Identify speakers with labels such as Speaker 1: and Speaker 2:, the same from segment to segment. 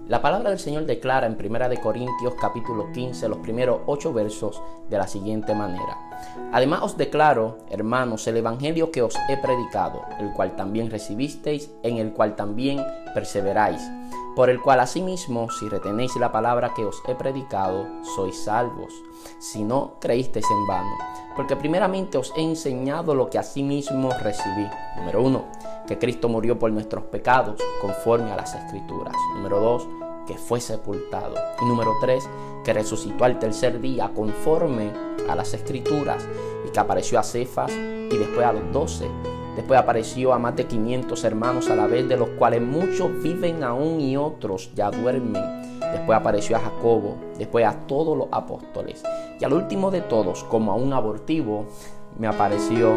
Speaker 1: La palabra del Señor declara en 1 Corintios capítulo 15 los primeros 8 versos de la siguiente manera: Además os declaro, hermanos, el evangelio que os he predicado, el cual también recibisteis, en el cual también perseveráis, por el cual asimismo, si retenéis la palabra que os he predicado, sois salvos, si no creísteis en vano. Porque primeramente os he enseñado lo que asimismo recibí. Número 1, que Cristo murió por nuestros pecados, conforme a las Escrituras. Número 2, que fue sepultado. Y número 3, que resucitó al tercer día, conforme a las Escrituras, y que apareció a Cefas y después a los 12. Después apareció a más de 500 hermanos a la vez, de los cuales muchos viven aún y otros ya duermen. Después apareció a Jacobo, después a todos los apóstoles. Y al último de todos, como a un abortivo, me apareció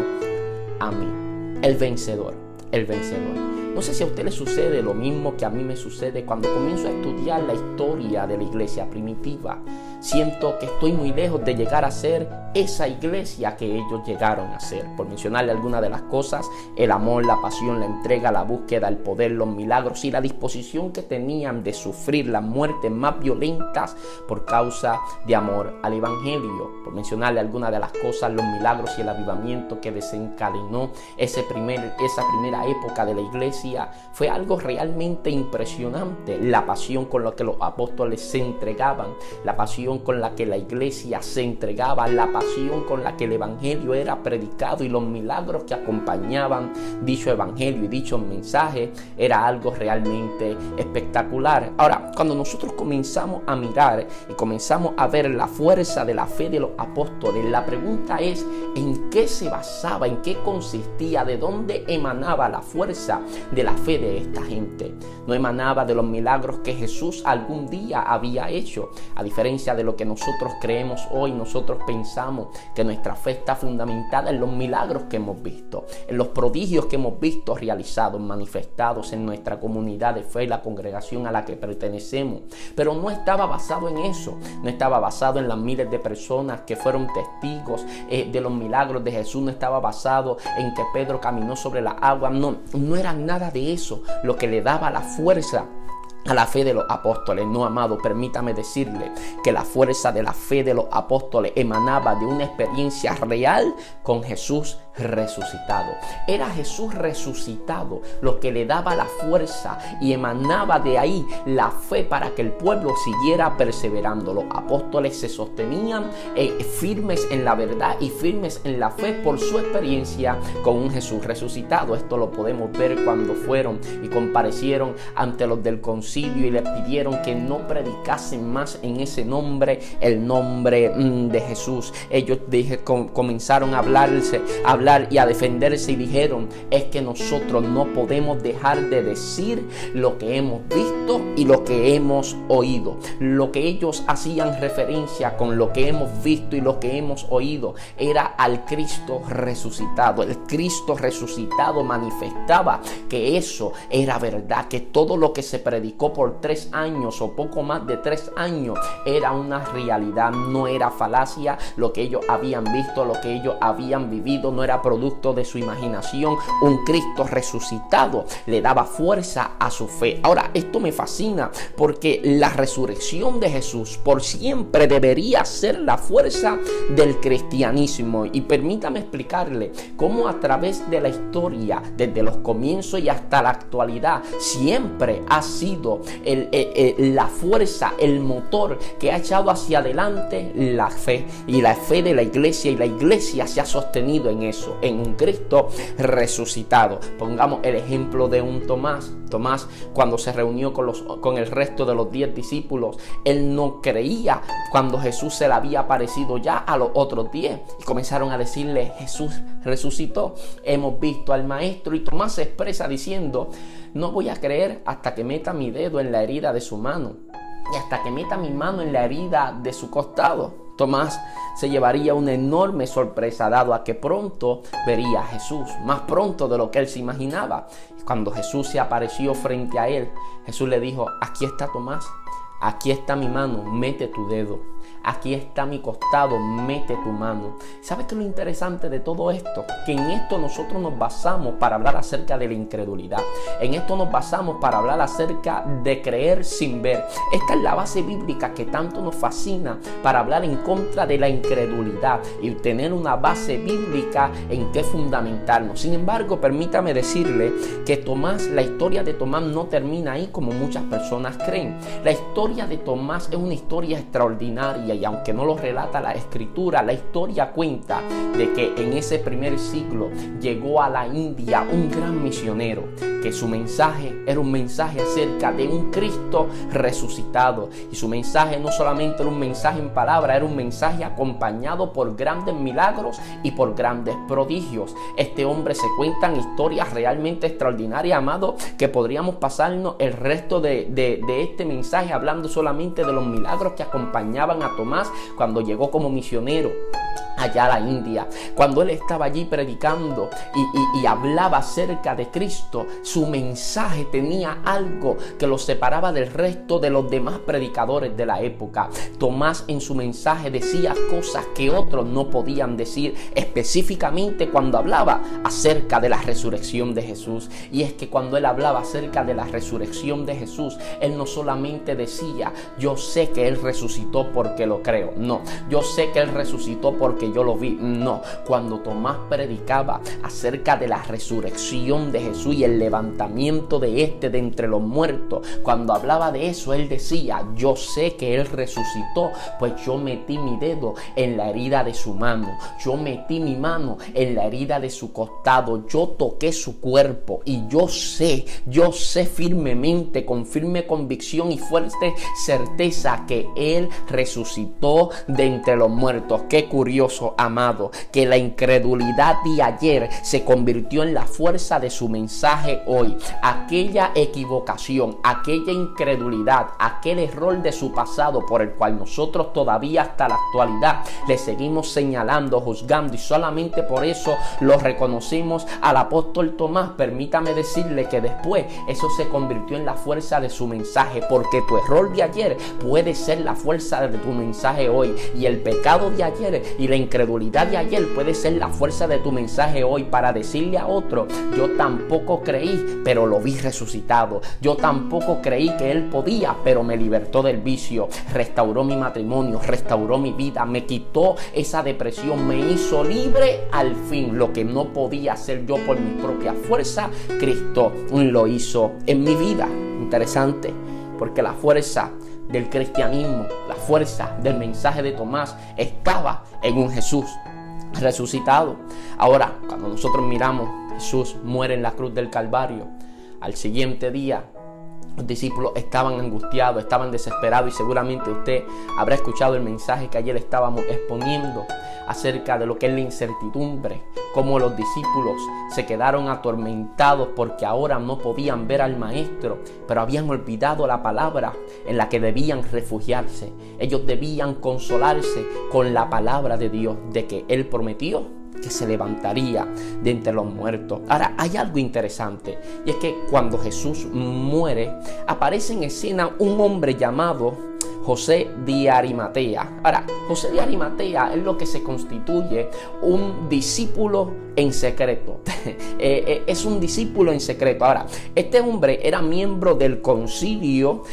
Speaker 1: a mí, el vencedor, el vencedor. No sé si a usted le sucede lo mismo que a mí me sucede cuando comienzo a estudiar la historia de la iglesia primitiva. Siento que estoy muy lejos de llegar a ser esa iglesia que ellos llegaron a ser. Por mencionarle algunas de las cosas: el amor, la pasión, la entrega, la búsqueda, el poder, los milagros y la disposición que tenían de sufrir las muertes más violentas por causa de amor al evangelio. Por mencionarle algunas de las cosas: los milagros y el avivamiento que desencadenó esa primera época de la iglesia. Fue algo realmente impresionante. La pasión con la que los apóstoles se entregaban, la pasión con la que la iglesia se entregaba, la pasión con la que el evangelio era predicado y los milagros que acompañaban dicho evangelio y dicho mensaje, era algo realmente espectacular. Ahora, cuando nosotros comenzamos a mirar y comenzamos a ver la fuerza de la fe de los apóstoles, la pregunta es: ¿en qué se basaba? ¿En qué consistía? ¿De dónde emanaba la fuerza de la fe de esta gente? No emanaba de los milagros que Jesús algún día había hecho. A diferencia de lo que nosotros creemos hoy, nosotros pensamos que nuestra fe está fundamentada en los milagros que hemos visto, en los prodigios que hemos visto realizados, manifestados en nuestra comunidad de fe, la congregación a la que pertenecemos. Pero no estaba basado en eso, no estaba basado en las miles de personas que fueron testigos de los milagros de Jesús, no estaba basado en que Pedro caminó sobre la agua. No era nada de eso lo que le daba la fuerza a la fe de los apóstoles. No, amado, permítame decirle que la fuerza de la fe de los apóstoles emanaba de una experiencia real con Jesús resucitado. Era Jesús resucitado lo que le daba la fuerza y emanaba de ahí la fe para que el pueblo siguiera perseverando. Los apóstoles se sostenían firmes en la verdad y firmes en la fe por su experiencia con un Jesús resucitado. Esto lo podemos ver cuando fueron y comparecieron ante los del concilio y les pidieron que no predicasen más en ese nombre, el nombre de Jesús. Ellos comenzaron a hablar y a defenderse y dijeron: es que nosotros no podemos dejar de decir lo que hemos visto y lo que hemos oído. Lo que ellos hacían referencia con lo que hemos visto y lo que hemos oído era al Cristo resucitado. El Cristo resucitado manifestaba que eso era verdad, que todo lo que se predicó por 3 años o poco más de 3 años era una realidad, no era falacia. Lo que ellos habían visto, lo que ellos habían vivido no era producto de su imaginación. Un Cristo resucitado le daba fuerza a su fe. Ahora, esto me fascina porque la resurrección de Jesús por siempre debería ser la fuerza del cristianismo. Y permítame explicarle cómo a través de la historia, desde los comienzos y hasta la actualidad, siempre ha sido la fuerza, el motor que ha echado hacia adelante la fe y la fe de la iglesia, y la iglesia se ha sostenido en eso, en un Cristo resucitado. Pongamos el ejemplo de un Tomás. Tomás, cuando se reunió con el resto de los 10 discípulos, él no creía cuando Jesús se le había aparecido ya a los otros 10 y comenzaron a decirle: Jesús resucitó, hemos visto al maestro. Y Tomás se expresa diciendo: no voy a creer hasta que meta mi dedo en la herida de su mano y hasta que meta mi mano en la herida de su costado. Tomás se llevaría una enorme sorpresa, dado a que pronto vería a Jesús, más pronto de lo que él se imaginaba. Cuando Jesús se apareció frente a él, Jesús le dijo: aquí está Tomás, Aquí está mi mano, mete tu dedo. Aquí está mi costado, mete tu mano. ¿Sabes qué es lo interesante de todo esto? Que en esto nosotros nos basamos para hablar acerca de la incredulidad. En esto nos basamos para hablar acerca de creer sin ver. Esta es la base bíblica que tanto nos fascina para hablar en contra de la incredulidad y tener una base bíblica en que fundamentarnos. Sin embargo, permítame decirle que Tomás, la historia de Tomás no termina ahí como muchas personas creen. La historia de Tomás es una historia extraordinaria y aunque no lo relata la escritura, la historia cuenta de que en ese primer siglo llegó a la India un gran misionero, que su mensaje era un mensaje acerca de un Cristo resucitado, y su mensaje no solamente era un mensaje en palabra, era un mensaje acompañado por grandes milagros y por grandes prodigios. Este hombre, se cuentan historias realmente extraordinarias, amado, que podríamos pasarnos el resto de este mensaje hablando solamente de los milagros que acompañaban a Tomás cuando llegó como misionero allá a la India. Cuando él estaba allí predicando y hablaba acerca de Cristo, su mensaje tenía algo que lo separaba del resto de los demás predicadores de la época. Tomás en su mensaje decía cosas que otros no podían decir, específicamente cuando hablaba acerca de la resurrección de Jesús. Y es que cuando él hablaba acerca de la resurrección de Jesús, él no solamente decía, yo sé que él resucitó porque lo creo. No, yo sé que él resucitó porque yo lo vi. No, cuando Tomás predicaba acerca de la resurrección de Jesús y el levantamiento de entre los muertos, cuando hablaba de eso, él decía, yo sé que él resucitó, pues yo metí mi dedo en la herida de su mano, yo metí mi mano en la herida de su costado, yo toqué su cuerpo y yo sé firmemente, con firme convicción y fuerte certeza que él resucitó de entre los muertos. Qué curioso, amado, que la incredulidad de ayer se convirtió en la fuerza de su mensaje hoy. Aquella equivocación, aquella incredulidad, aquel error de su pasado por el cual nosotros todavía hasta la actualidad le seguimos señalando, juzgando, y solamente por eso lo reconocimos al apóstol Tomás. Permítame decirle que después eso se convirtió en la fuerza de su mensaje, porque tu error de ayer puede ser la fuerza de tu mensaje hoy, y el pecado de ayer y la incredulidad de ayer puede ser la fuerza de tu mensaje hoy, para decirle a otro, yo tampoco creí, pero lo vi resucitado. Yo tampoco creí que él podía, pero me libertó del vicio, restauró mi matrimonio, restauró mi vida, me quitó esa depresión, me hizo libre al fin. Lo que no podía hacer yo por mi propia fuerza, Cristo lo hizo en mi vida. Interesante, porque la fuerza del cristianismo, la fuerza del mensaje de Tomás estaba en un Jesús resucitado. Ahora, cuando nosotros miramos, Jesús muere en la cruz del Calvario. Al siguiente día, los discípulos estaban angustiados, estaban desesperados, y seguramente usted habrá escuchado el mensaje que ayer estábamos exponiendo acerca de lo que es la incertidumbre, cómo los discípulos se quedaron atormentados porque ahora no podían ver al Maestro, pero habían olvidado la palabra en la que debían refugiarse. Ellos debían consolarse con la palabra de Dios, de que Él prometió que se levantaría de entre los muertos. Ahora, hay algo interesante, y es que cuando Jesús muere, aparece en escena un hombre llamado José de Arimatea. Ahora, José de Arimatea es lo que se constituye un discípulo en secreto. Es un discípulo en secreto. Ahora, este hombre era miembro del concilio,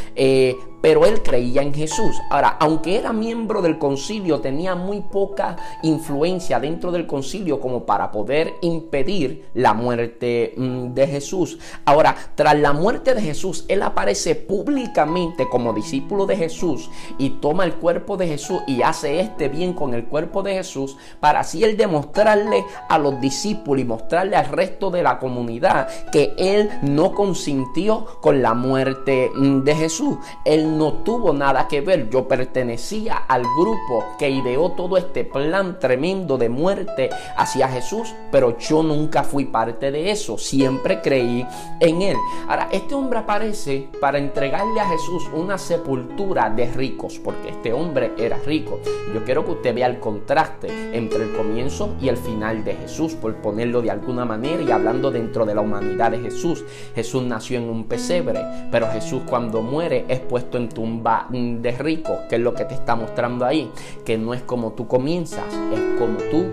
Speaker 1: pero él creía en Jesús. Ahora, aunque era miembro del concilio, tenía muy poca influencia dentro del concilio como para poder impedir la muerte de Jesús. Ahora, tras la muerte de Jesús, él aparece públicamente como discípulo de Jesús y toma el cuerpo de Jesús y hace bien con el cuerpo de Jesús, para así él demostrarle a los discípulos y mostrarle al resto de la comunidad que él no consintió con la muerte de Jesús. Él no tuvo nada que ver. Yo pertenecía al grupo que ideó todo este plan tremendo de muerte hacia Jesús, pero yo nunca fui parte de eso. Siempre creí en Él. Ahora, este hombre aparece para entregarle a Jesús una sepultura de ricos, porque este hombre era rico. Yo quiero que usted vea el contraste entre el comienzo y el final de Jesús, por ponerlo de alguna manera y hablando dentro de la humanidad de Jesús. Jesús nació en un pesebre, pero Jesús cuando muere es puesto en tumba de ricos. ¿Qué es lo que te está mostrando ahí? Que no es como tú comienzas, es como tú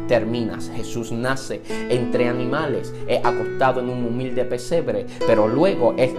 Speaker 1: terminas. Jesús nace entre animales, es acostado en un humilde pesebre, pero luego es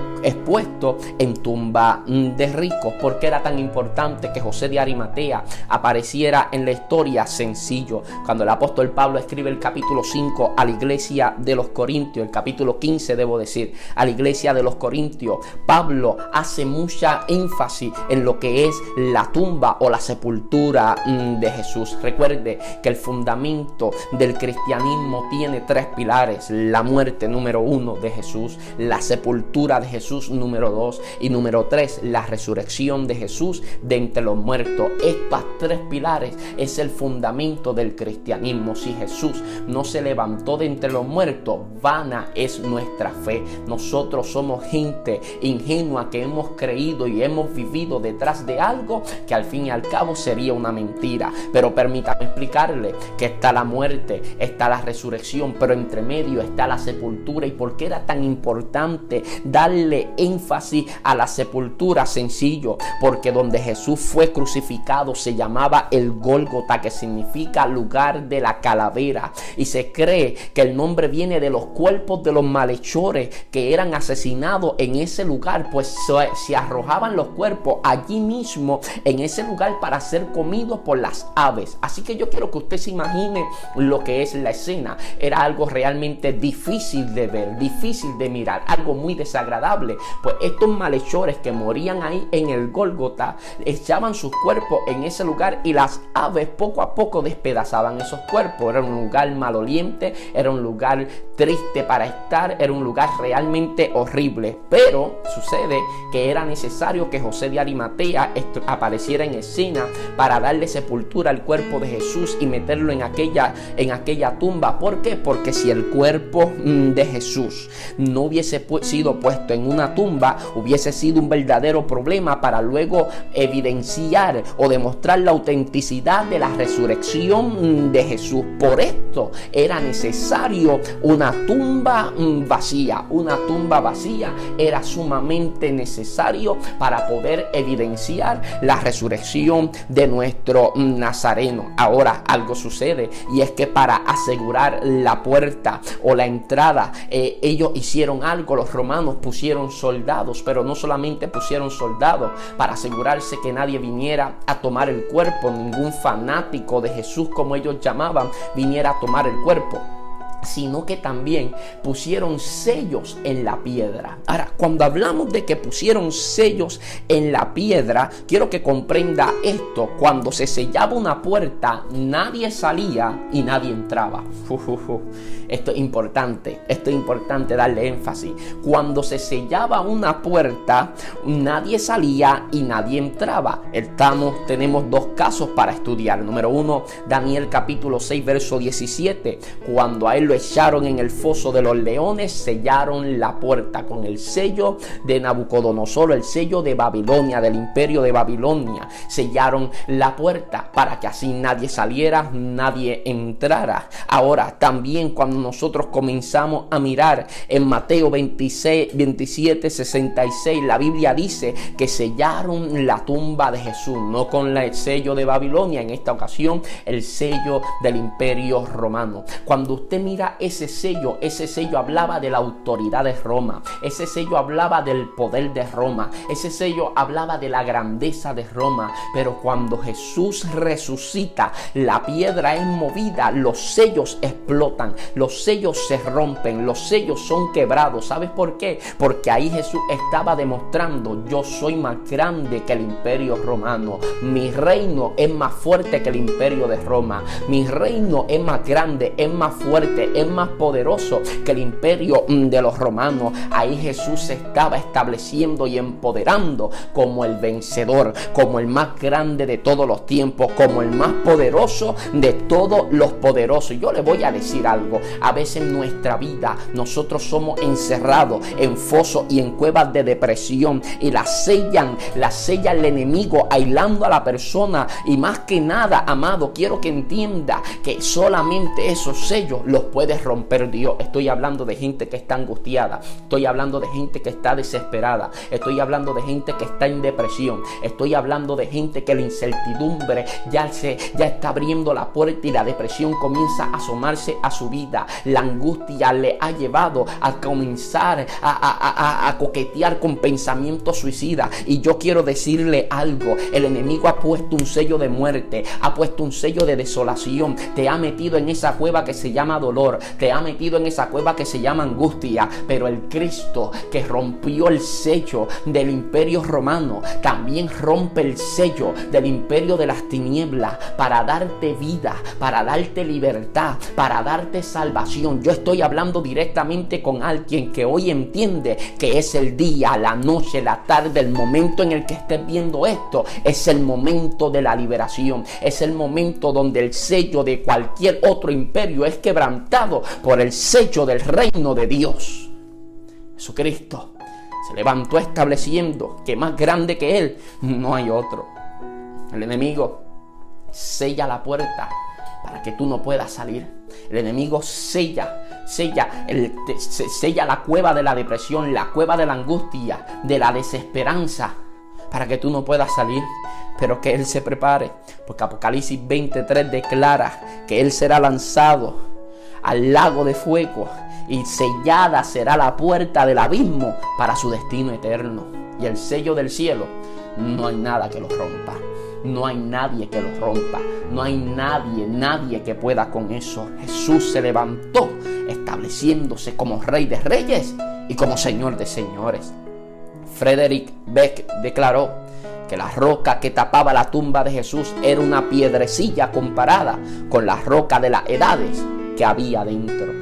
Speaker 1: puesto en tumba de ricos. ¿Por qué era tan importante que José de Arimatea apareciera en la historia? Sencillo. Cuando el apóstol Pablo escribe el capítulo 5 a la iglesia de los Corintios, el capítulo 15 debo decir, a la iglesia de los Corintios, Pablo hace mucha énfasis en lo que es la tumba o la sepultura de Jesús. Recuerde que el fundamento del cristianismo tiene 3 pilares: la muerte número 1 de Jesús, la sepultura de Jesús número 2 y número 3, la resurrección de Jesús de entre los muertos. Estos 3 pilares es el fundamento del cristianismo. Si Jesús no se levantó de entre los muertos, vana es nuestra fe. Nosotros somos gente ingenua que hemos creído y hemos vivido detrás de algo que al fin y al cabo sería una mentira. Pero permítame explicarle que está la muerte, está la resurrección, pero entre medio está la sepultura. ¿Y por qué era tan importante darle énfasis a la sepultura? Sencillo, porque donde Jesús fue crucificado se llamaba el Gólgota, que significa lugar de la calavera, y se cree que el nombre viene de los cuerpos de los malhechores que eran asesinados en ese lugar, pues se arrojaban los cuerpos allí mismo en ese lugar para ser comidos por las aves. Así que yo quiero que usted se imagine lo que es la escena. Era algo realmente difícil de ver, difícil de mirar, algo muy desagradable, pues estos malhechores que morían ahí en el Gólgota echaban sus cuerpos en ese lugar y las aves poco a poco despedazaban esos cuerpos. Era un lugar maloliente, era un lugar triste para estar, era un lugar realmente horrible. Pero sucede que era necesario que José de Arimatea apareciera en escena para darle sepultura al cuerpo de Jesús y meterlo en aquella tumba. ¿Por qué? Porque si el cuerpo de Jesús no hubiese sido puesto en una tumba, hubiese sido un verdadero problema para luego evidenciar o demostrar la autenticidad de la resurrección de Jesús. Por esto era necesario una tumba vacía. Una tumba vacía era sumamente necesario para poder evidenciar la resurrección de nuestro Nazareno. Ahora algo sucede, y es que para asegurar la puerta o la entrada, ellos hicieron algo. Los romanos pusieron soldados, pero no solamente pusieron soldados para asegurarse que nadie viniera a tomar el cuerpo, ningún fanático de Jesús, como ellos llamaban, viniera a tomar el cuerpo, sino que también pusieron sellos en la piedra. Ahora, cuando hablamos de que pusieron sellos en la piedra, quiero que comprenda esto. Cuando se sellaba una puerta, nadie salía y nadie entraba. Esto es importante darle énfasis. Cuando se sellaba una puerta, nadie salía y nadie entraba. Tenemos 2 casos para estudiar. Número 1, Daniel capítulo 6, verso 17. Cuando a él lo echaron en el foso de los leones, sellaron la puerta con el sello de Nabucodonosor, el sello de Babilonia, del imperio de Babilonia. Sellaron la puerta para que así nadie saliera, nadie entrara. Ahora, también cuando nosotros comenzamos a mirar en Mateo 27, 66, la Biblia dice que sellaron la tumba de Jesús, no con el sello de Babilonia, en esta ocasión el sello del imperio romano. Cuando usted mira ese sello hablaba de la autoridad de Roma, ese sello hablaba del poder de Roma, ese sello hablaba de la grandeza de Roma. Pero cuando Jesús resucita, la piedra es movida, los sellos explotan, los sellos se rompen, los sellos son quebrados. ¿Sabes por qué? Porque ahí Jesús estaba demostrando: yo soy más grande que el imperio romano, mi reino es más fuerte que el imperio de Roma, mi reino es más grande, es más fuerte, grande, es más poderoso que el imperio de los romanos. Ahí Jesús se estaba estableciendo y empoderando como el vencedor, como el más grande de todos los tiempos, como el más poderoso de todos los poderosos. Yo le voy a decir algo: a veces en nuestra vida nosotros somos encerrados en fosos y en cuevas de depresión, y la sella el enemigo, aislando a la persona. Y más que nada, amado, quiero que entienda que solamente esos sellos los puede romper Dios. Estoy hablando de gente que está angustiada, estoy hablando de gente que está desesperada, estoy hablando de gente que está en depresión, estoy hablando de gente que la incertidumbre ya está abriendo la puerta y la depresión comienza a asomarse a su vida. La angustia le ha llevado a comenzar a coquetear con pensamientos suicidas. Y yo quiero decirle algo: el enemigo ha puesto un sello de muerte, ha puesto un sello de desolación, te ha metido en esa cueva que se llama dolor, te ha metido en esa cueva que se llama angustia. Pero el Cristo que rompió el sello del imperio romano también rompe el sello del imperio de las tinieblas para darte vida, para darte libertad, para darte salvación. Yo estoy hablando directamente con alguien que hoy entiende que es el día, la noche, la tarde, el momento en el que estés viendo esto, es el momento de la liberación, es el momento donde el sello de cualquier otro imperio es quebrantado por el sello del reino de Dios. Jesucristo se levantó estableciendo que más grande que Él no hay otro. El enemigo sella la puerta para que tú no puedas salir. El enemigo sella la cueva de la depresión, la cueva de la angustia, de la desesperanza, para que tú no puedas salir. Pero que Él se prepare, porque Apocalipsis 23 declara que Él será lanzado al lago de fuego y sellada será la puerta del abismo para su destino eterno. Y el sello del cielo, no hay nada que lo rompa. No hay nadie que lo rompa. No hay nadie que pueda con eso. Jesús se levantó estableciéndose como Rey de Reyes y como Señor de Señores. Frederick Beck declaró que la roca que tapaba la tumba de Jesús era una piedrecilla comparada con la roca de las edades que había dentro.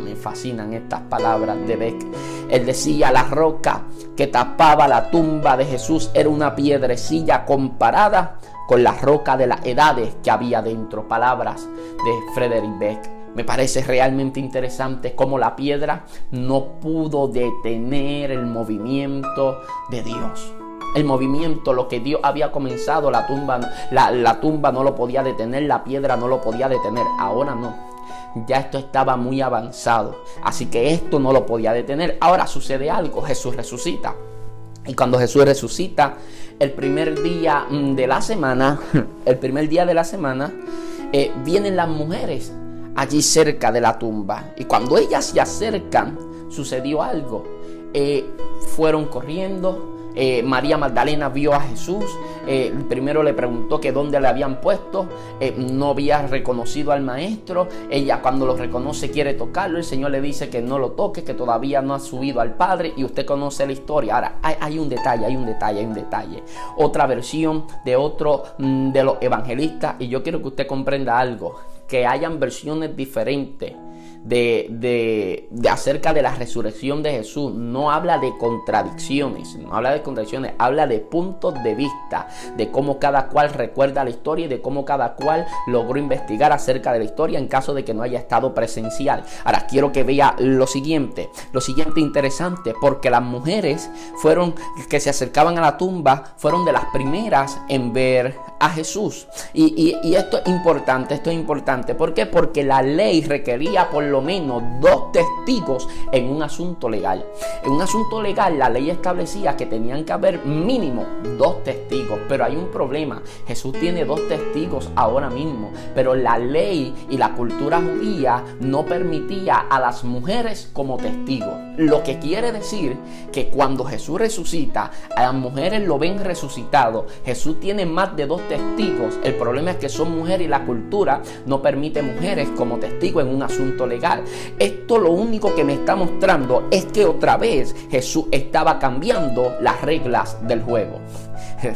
Speaker 1: Me fascinan estas palabras de Beck. Él decía: la roca que tapaba la tumba de Jesús era una piedrecilla comparada con la roca de las edades que había dentro. Palabras de Frederick Beck. Me parece realmente interesante cómo la piedra no pudo detener el movimiento de Dios. El movimiento, lo que Dios había comenzado, la tumba no lo podía detener, la piedra no lo podía detener. Ahora no. Ya esto estaba muy avanzado, así que esto no lo podía detener. Ahora sucede algo: Jesús resucita. Y cuando Jesús resucita, el primer día de la semana, vienen las mujeres allí cerca de la tumba. Y cuando ellas se acercan, sucedió algo. Fueron corriendo. María Magdalena vio a Jesús. Primero le preguntó que dónde le habían puesto. No había reconocido al maestro. Ella, cuando lo reconoce, quiere tocarlo. El Señor le dice que no lo toque, que todavía no ha subido al Padre. Y usted conoce la historia. Ahora, hay un detalle. Otra versión de otro de los evangelistas. Y yo quiero que usted comprenda algo: que hayan versiones diferentes de acerca de la resurrección de Jesús no habla de contradicciones, habla de puntos de vista, de cómo cada cual recuerda la historia y de cómo cada cual logró investigar acerca de la historia en caso de que no haya estado presencial. Ahora quiero que vea lo siguiente interesante, porque las mujeres que se acercaban a la tumba fueron de las primeras en ver a Jesús. Y esto es importante. ¿Por qué? Porque la ley requería por lo menos 2 testigos en un asunto legal. En un asunto legal la ley establecía que tenían que haber mínimo 2 testigos. Pero hay un problema: Jesús tiene 2 testigos ahora mismo, pero la ley y la cultura judía no permitía a las mujeres como testigos. Lo que quiere decir que cuando Jesús resucita, a las mujeres lo ven resucitado. Jesús tiene más de 2 testigos. El problema es que son mujeres y la cultura no permite mujeres como testigos en un asunto legal. Esto lo único que me está mostrando es que otra vez Jesús estaba cambiando las reglas del juego.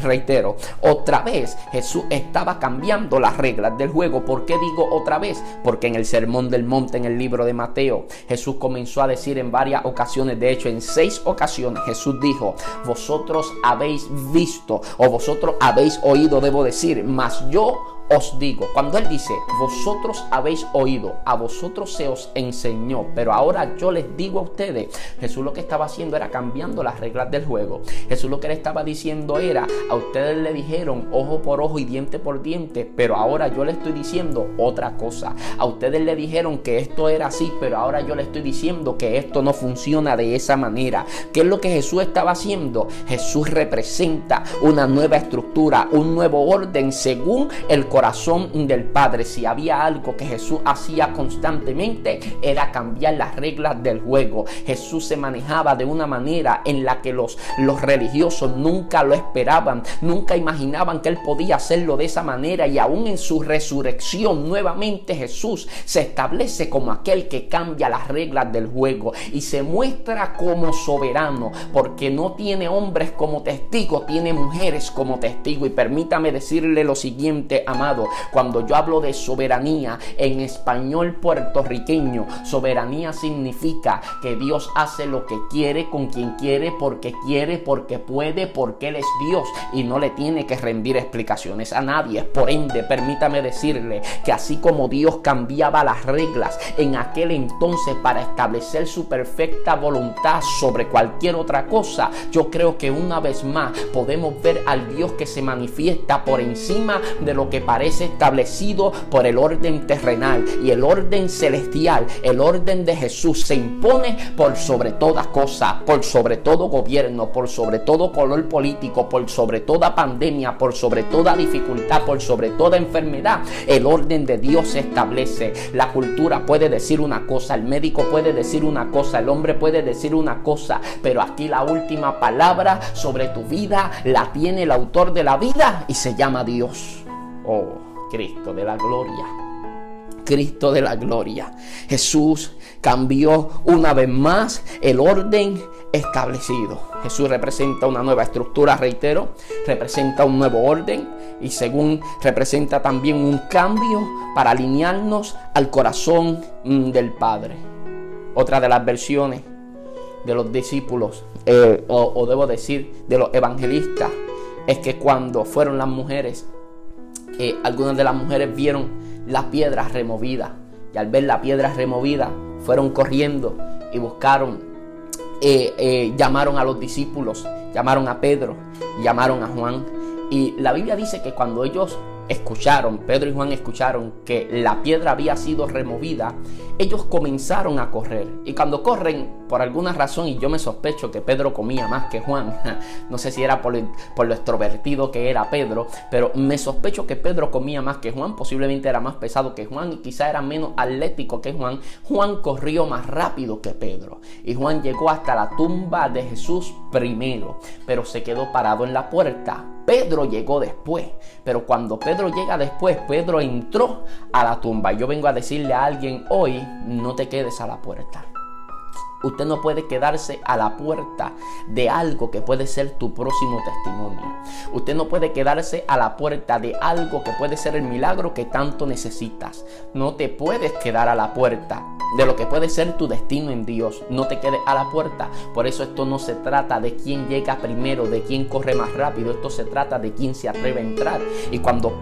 Speaker 1: Reitero, otra vez Jesús estaba cambiando las reglas del juego. ¿Por qué digo otra vez? Porque en el Sermón del Monte, en el libro de Mateo, Jesús comenzó a decir en varias ocasiones, de hecho en 6 ocasiones, Jesús dijo: vosotros habéis visto, o vosotros habéis oído, debo decir, mas yo os digo. Cuando Él dice vosotros habéis oído, a vosotros se os enseñó, pero ahora yo les digo a ustedes, Jesús lo que estaba haciendo era cambiando las reglas del juego. Jesús lo que le estaba diciendo era: a ustedes le dijeron ojo por ojo y diente por diente, pero ahora yo le estoy diciendo otra cosa. A ustedes le dijeron que esto era así, pero ahora yo le estoy diciendo que esto no funciona de esa manera. ¿Qué es lo que Jesús estaba haciendo? Jesús representa una nueva estructura, un nuevo orden según el corazón del Padre. Si había algo que Jesús hacía constantemente, era cambiar las reglas del juego. Jesús se manejaba de una manera en la que los religiosos nunca lo esperaban, nunca imaginaban que Él podía hacerlo de esa manera, y aún en su resurrección nuevamente Jesús se establece como aquel que cambia las reglas del juego y se muestra como soberano, porque no tiene hombres como testigos, tiene mujeres como testigo. Y permítame decirle lo siguiente, amado: cuando yo hablo de soberanía en español puertorriqueño, soberanía significa que Dios hace lo que quiere, con quien quiere, porque puede, porque Él es Dios y no le tiene que rendir explicaciones a nadie. Por ende, permítame decirle que así como Dios cambiaba las reglas en aquel entonces para establecer su perfecta voluntad sobre cualquier otra cosa, yo creo que una vez más podemos ver al Dios que se manifiesta por encima de lo que parece establecido por el orden terrenal, y el orden celestial, el orden de Jesús, se impone por sobre toda cosa, por sobre todo gobierno, por sobre todo color político, por sobre toda pandemia, por sobre toda dificultad, por sobre toda enfermedad. El orden de Dios se establece. La cultura puede decir una cosa, el médico puede decir una cosa, el hombre puede decir una cosa, pero aquí la última palabra sobre tu vida la tiene el autor de la vida y se llama Dios. Oh, Cristo de la gloria. Cristo de la gloria. Jesús cambió una vez más el orden establecido. Jesús representa una nueva estructura, reitero, representa un nuevo orden, y según representa también un cambio para alinearnos al corazón del Padre. Otra de las versiones de los discípulos, o debo decir de los evangelistas, es que cuando fueron las mujeres, algunas de las mujeres vieron la piedra removida, y al ver la piedra removida fueron corriendo y buscaron, llamaron a los discípulos, llamaron a Pedro, llamaron a Juan. Y la Biblia dice que cuando ellos escucharon, Pedro y Juan escucharon que la piedra había sido removida, ellos comenzaron a correr. Y cuando corren, por alguna razón, y yo me sospecho que Pedro comía más que Juan, no sé si era por lo extrovertido que era Pedro, pero me sospecho que Pedro comía más que Juan, posiblemente era más pesado que Juan y quizá era menos atlético que Juan. Juan corrió más rápido que Pedro, y Juan llegó hasta la tumba de Jesús primero, pero se quedó parado en la puerta. Pedro llegó después, pero cuando Pedro llega después, Pedro entró a la tumba. Yo vengo a decirle a alguien hoy: no te quedes a la puerta. Usted no puede quedarse a la puerta de algo que puede ser tu próximo testimonio. Usted no puede quedarse a la puerta de algo que puede ser el milagro que tanto necesitas. No te puedes quedar a la puerta de lo que puede ser tu destino en Dios. No te quedes a la puerta. Por eso esto no se trata de quién llega primero, de quién corre más rápido. Esto se trata de quién se atreve a entrar. Y cuando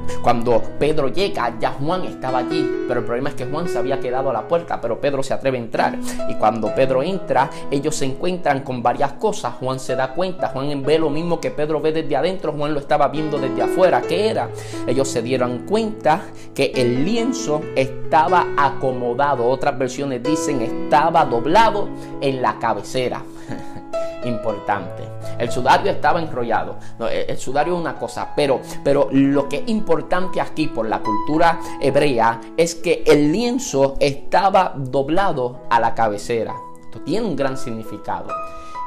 Speaker 1: Pedro llega, ya Juan estaba allí. Pero el problema es que Juan se había quedado a la puerta, pero Pedro se atreve a entrar. Y cuando Pedro entra, ellos se encuentran con varias cosas. Juan se da cuenta, Juan ve lo mismo que Pedro ve desde adentro, Juan lo estaba viendo desde afuera. ¿Qué era? Ellos se dieron cuenta que el lienzo estaba acomodado. Otras versiones dicen estaba doblado en la cabecera. Importante. El sudario estaba enrollado. No, el sudario es una cosa, pero lo que es importante aquí por la cultura hebrea es que el lienzo estaba doblado a la cabecera. Esto tiene un gran significado.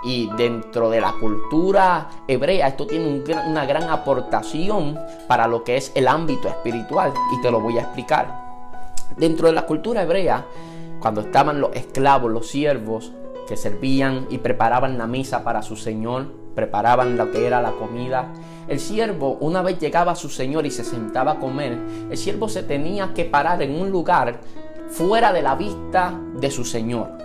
Speaker 1: Y dentro de la cultura hebrea esto tiene una gran aportación para lo que es el ámbito espiritual. Y te lo voy a explicar. Dentro de la cultura hebrea, cuando estaban los esclavos, los siervos, que servían y preparaban la mesa para su señor, preparaban lo que era la comida, el siervo, una vez llegaba a su señor y se sentaba a comer, el siervo se tenía que parar en un lugar fuera de la vista de su señor.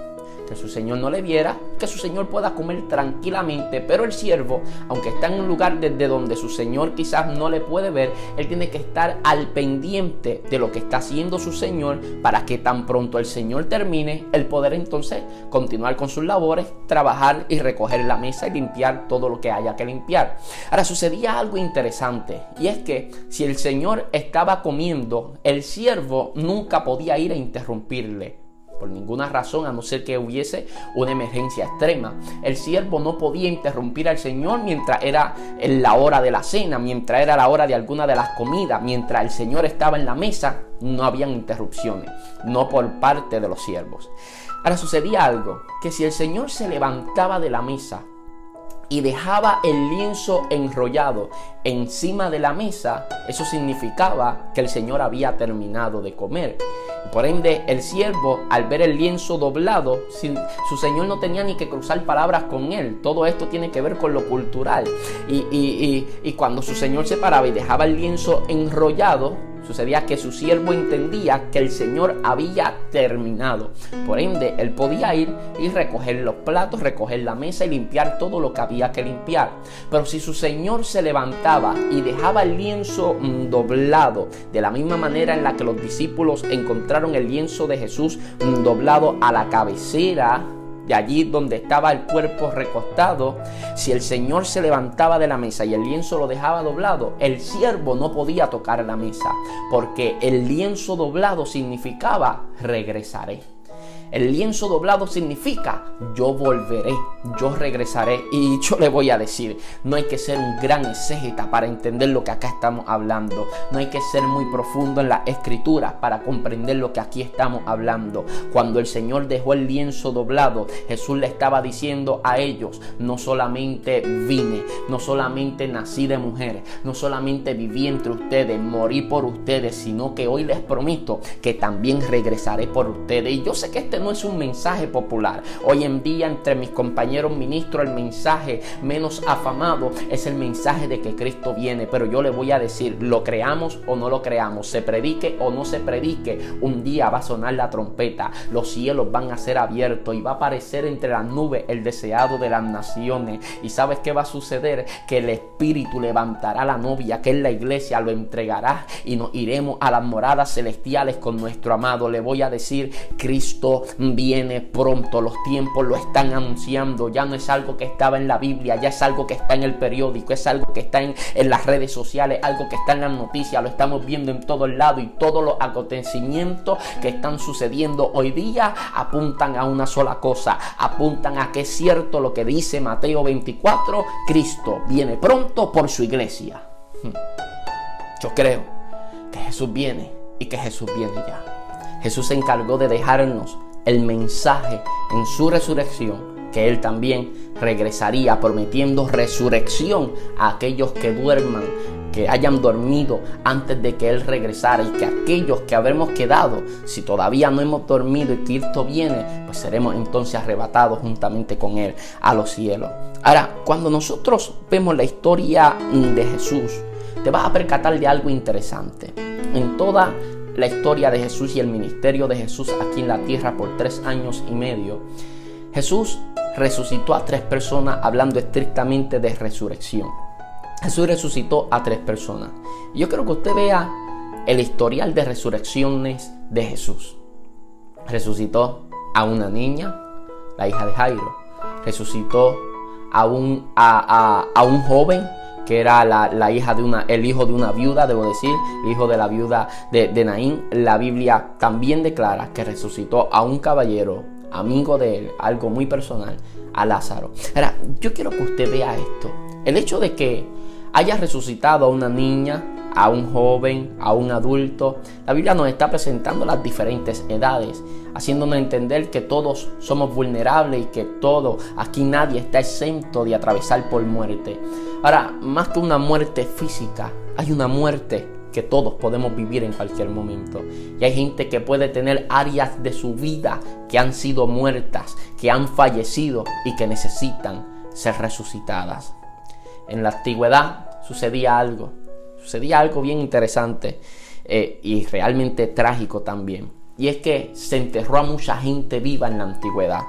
Speaker 1: Que su señor no le viera, que su señor pueda comer tranquilamente, pero el siervo, aunque está en un lugar desde donde su señor quizás no le puede ver, él tiene que estar al pendiente de lo que está haciendo su señor para que tan pronto el señor termine, él poder entonces continuar con sus labores, trabajar y recoger la mesa y limpiar todo lo que haya que limpiar. Ahora sucedía algo interesante, y es que si el señor estaba comiendo, el siervo nunca podía ir a interrumpirle. Por ninguna razón, a no ser que hubiese una emergencia extrema. El siervo no podía interrumpir al Señor mientras era la hora de la cena, mientras era la hora de alguna de las comidas, mientras el Señor estaba en la mesa, no habían interrupciones, no por parte de los siervos. Ahora sucedía algo, que si el Señor se levantaba de la mesa y dejaba el lienzo enrollado encima de la mesa, eso significaba que el Señor había terminado de comer. Por ende, el siervo, al ver el lienzo doblado, su señor no tenía ni que cruzar palabras con él. Todo esto tiene que ver con lo cultural. Y cuando su señor se paraba y dejaba el lienzo enrollado, sucedía que su siervo entendía que el señor había terminado. Por ende, él podía ir y recoger los platos, recoger la mesa y limpiar todo lo que había que limpiar. Pero si su señor se levantaba y dejaba el lienzo doblado, de la misma manera en la que los discípulos encontraron el lienzo de Jesús doblado a la cabecera, de allí donde estaba el cuerpo recostado, si el Señor se levantaba de la mesa y el lienzo lo dejaba doblado, el siervo no podía tocar la mesa, porque el lienzo doblado significaba regresaré. El lienzo doblado significa yo volveré, yo regresaré. Y yo le voy a decir, no hay que ser un gran exégeta para entender lo que acá estamos hablando. No hay que ser muy profundo en las escrituras para comprender lo que aquí estamos hablando. Cuando el Señor dejó el lienzo doblado, Jesús le estaba diciendo a ellos, no solamente vine, no solamente nací de mujer, no solamente viví entre ustedes, morí por ustedes, sino que hoy les prometo que también regresaré por ustedes. Y yo sé que este no es un mensaje popular. Hoy en día entre mis compañeros ministros el mensaje menos afamado es el mensaje de que Cristo viene, pero yo le voy a decir, lo creamos o no lo creamos, se predique o no se predique, un día va a sonar la trompeta, los cielos van a ser abiertos y va a aparecer entre las nubes el deseado de las naciones. Y ¿sabes qué va a suceder? Que el Espíritu levantará a la novia, que es la iglesia, lo entregará y nos iremos a las moradas celestiales con nuestro amado. Le voy a decir, Cristo viene pronto, los tiempos lo están anunciando, ya no es algo que estaba en la Biblia, ya es algo que está en el periódico, es algo que está en las redes sociales, algo que está en las noticias, lo estamos viendo en todo el lado, y todos los acontecimientos que están sucediendo hoy día apuntan a una sola cosa, apuntan a que es cierto lo que dice Mateo 24, Cristo viene pronto por su iglesia. Yo creo que Jesús viene y que Jesús viene ya. Jesús se encargó de dejarnos el mensaje en su resurrección, que Él también regresaría, prometiendo resurrección a aquellos que duerman, que hayan dormido antes de que Él regresara, y que aquellos que habremos quedado, si todavía no hemos dormido y Cristo viene, pues seremos entonces arrebatados juntamente con Él a los cielos. Ahora, cuando nosotros vemos la historia de Jesús, te vas a percatar de algo interesante. En toda la historia de Jesús y el ministerio de Jesús aquí en la tierra por 3 años y medio, Jesús resucitó a 3 personas, hablando estrictamente de resurrección. Jesús resucitó a 3 personas. Y yo quiero que usted vea el historial de resurrecciones de Jesús. Resucitó a una niña, la hija de Jairo. Resucitó a un joven que era el hijo de una viuda, debo decir, el hijo de la viuda de Naín. La Biblia también declara que resucitó a un caballero, amigo de él, algo muy personal, a Lázaro. Ahora, yo quiero que usted vea esto. El hecho de que haya resucitado a una niña, a un joven, a un adulto, la Biblia nos está presentando las diferentes edades, haciéndonos entender que todos somos vulnerables y que aquí nadie está exento de atravesar por muerte. Ahora, más que una muerte física, hay una muerte que todos podemos vivir en cualquier momento. Y hay gente que puede tener áreas de su vida que han sido muertas, que han fallecido y que necesitan ser resucitadas. en la antigüedad sucedía algo bien interesante y realmente trágico también. Y es que se enterró a mucha gente viva en la antigüedad.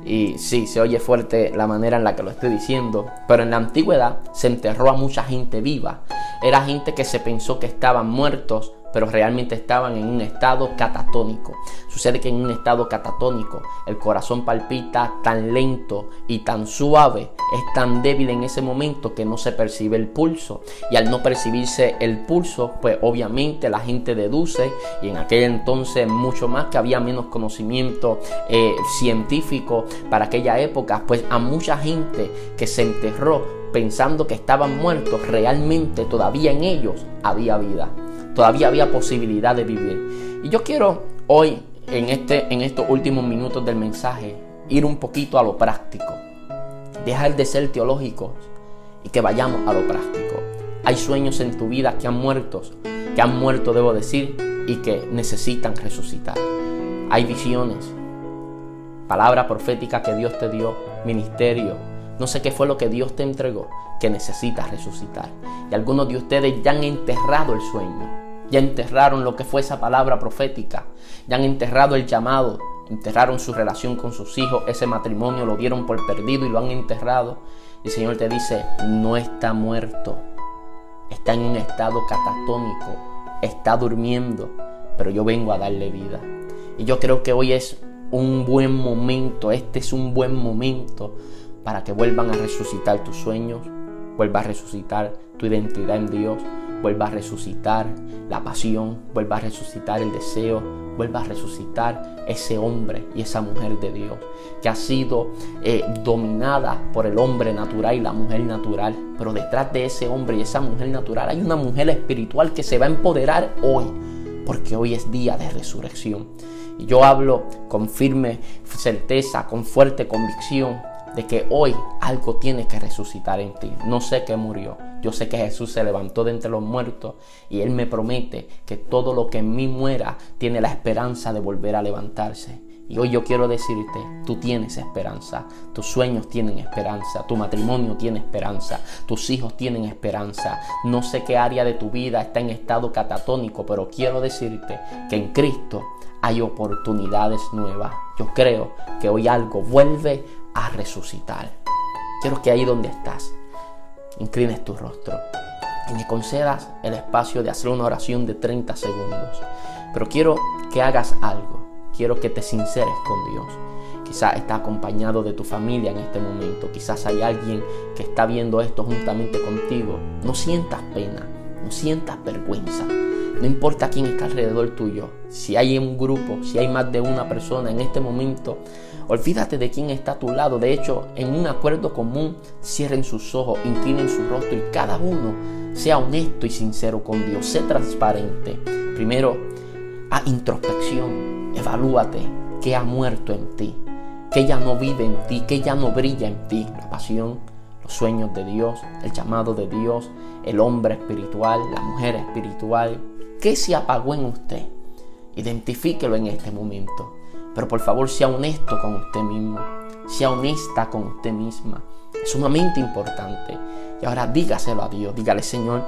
Speaker 1: Y sí, se oye fuerte la manera en la que lo estoy diciendo, pero en la antigüedad se enterró a mucha gente viva. Era gente que se pensó que estaban muertos, pero realmente estaban en un estado catatónico. Sucede que en un estado catatónico el corazón palpita tan lento y tan suave, es tan débil en ese momento que no se percibe el pulso. Y al no percibirse el pulso, pues obviamente la gente deduce, y en aquel entonces mucho más que había menos conocimiento científico para aquella época, pues a mucha gente que se enterró pensando que estaban muertos, realmente todavía en ellos había vida. Todavía había posibilidad de vivir. Y yo quiero hoy, en estos últimos minutos del mensaje, ir un poquito a lo práctico. Dejar de ser teológicos y que vayamos a lo práctico. Hay sueños en tu vida que han muerto, debo decir, y que necesitan resucitar. Hay visiones, palabra profética que Dios te dio, ministerio, no sé qué fue lo que Dios te entregó, que necesitas resucitar. Y algunos de ustedes ya han enterrado el sueño. Ya enterraron lo que fue esa palabra profética. Ya han enterrado el llamado. Enterraron su relación con sus hijos. Ese matrimonio lo dieron por perdido y lo han enterrado. Y el Señor te dice, no está muerto. Está en un estado catatónico. Está durmiendo. Pero yo vengo a darle vida. Y yo creo que hoy es un buen momento. Este es un buen momento para que vuelvan a resucitar tus sueños. Vuelva a resucitar tu identidad en Dios. Vuelva a resucitar la pasión, vuelva a resucitar el deseo, vuelva a resucitar ese hombre y esa mujer de Dios que ha sido dominada por el hombre natural y la mujer natural. Pero detrás de ese hombre y esa mujer natural hay una mujer espiritual que se va a empoderar hoy, porque hoy es día de resurrección. Y yo hablo con firme certeza, con fuerte convicción, de que hoy algo tiene que resucitar en ti. No sé qué murió. Yo sé que Jesús se levantó de entre los muertos y Él me promete que todo lo que en mí muera tiene la esperanza de volver a levantarse. Y hoy yo quiero decirte, tú tienes esperanza, tus sueños tienen esperanza, tu matrimonio tiene esperanza, tus hijos tienen esperanza. No sé qué área de tu vida está en estado catatónico, pero quiero decirte que en Cristo hay oportunidades nuevas. Yo creo que hoy algo vuelve a resucitar. Quiero que ahí donde estás, inclines tu rostro y me concedas el espacio de hacer una oración de 30 segundos. Pero quiero que hagas algo. Quiero que te sinceres con Dios. Quizás está acompañado de tu familia en este momento. Quizás hay alguien que está viendo esto juntamente contigo. No sientas pena, no sientas vergüenza. No importa quién está alrededor tuyo. Si hay un grupo, si hay más de una persona en este momento, olvídate de quién está a tu lado. De hecho, en un acuerdo común, cierren sus ojos, inclinen su rostro y cada uno sea honesto y sincero con Dios. Sé transparente. Primero, a introspección. Evalúate qué ha muerto en ti, qué ya no vive en ti, qué ya no brilla en ti. La pasión, los sueños de Dios, el llamado de Dios, el hombre espiritual, la mujer espiritual. ¿Qué se apagó en usted? Identifíquelo en este momento. Pero por favor, sea honesto con usted mismo. Sea honesta con usted misma. Es sumamente importante. Y ahora dígaselo a Dios. Dígale, Señor,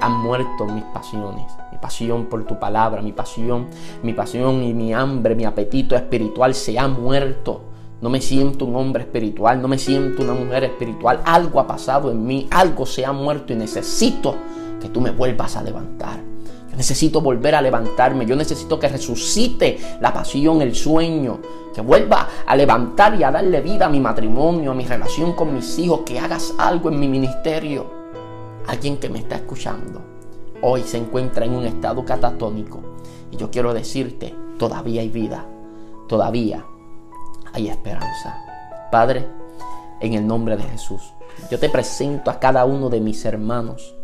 Speaker 1: han muerto mis pasiones. Mi pasión por tu palabra, mi pasión y mi hambre, mi apetito espiritual se ha muerto. No me siento un hombre espiritual, no me siento una mujer espiritual. Algo ha pasado en mí, algo se ha muerto y necesito que tú me vuelvas a levantar. Yo necesito volver a levantarme. Yo necesito que resucite la pasión, el sueño. Que vuelva a levantar y a darle vida a mi matrimonio, a mi relación con mis hijos. Que hagas algo en mi ministerio. Alguien que me está escuchando hoy se encuentra en un estado catatónico. Y yo quiero decirte, todavía hay vida. Todavía hay esperanza. Padre, en el nombre de Jesús, yo te presento a cada uno de mis hermanos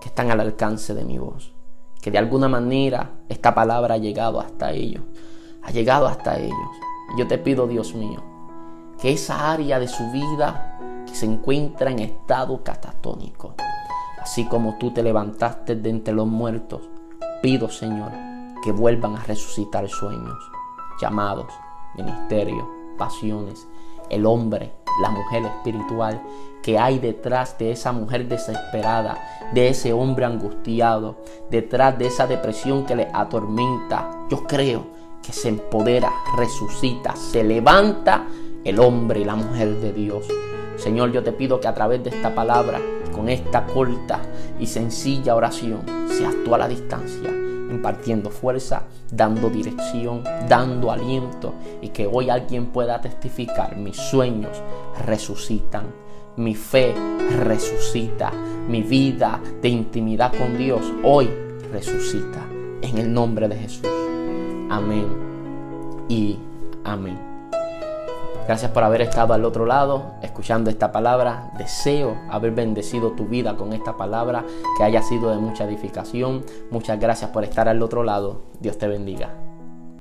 Speaker 1: que están al alcance de mi voz. Que de alguna manera esta palabra ha llegado hasta ellos. Ha llegado hasta ellos. Y yo te pido, Dios mío, que esa área de su vida que se encuentra en estado catatónico, así como tú te levantaste de entre los muertos, pido, Señor, que vuelvan a resucitar sueños, llamados, ministerios, pasiones, el hombre, la mujer espiritual que hay detrás de esa mujer desesperada, de ese hombre angustiado, detrás de esa depresión que le atormenta. Yo creo que se empodera, resucita, se levanta el hombre y la mujer de Dios. Señor, yo te pido que a través de esta palabra, con esta corta y sencilla oración, seas tú a la distancia, impartiendo fuerza, dando dirección, dando aliento, y que hoy alguien pueda testificar: mis sueños resucitan, mi fe resucita, mi vida de intimidad con Dios hoy resucita, en el nombre de Jesús. Amén y amén. Gracias por haber estado al otro lado, escuchando esta palabra. Deseo haber bendecido tu vida con esta palabra, que haya sido de mucha edificación. Muchas gracias por estar al otro lado. Dios te bendiga.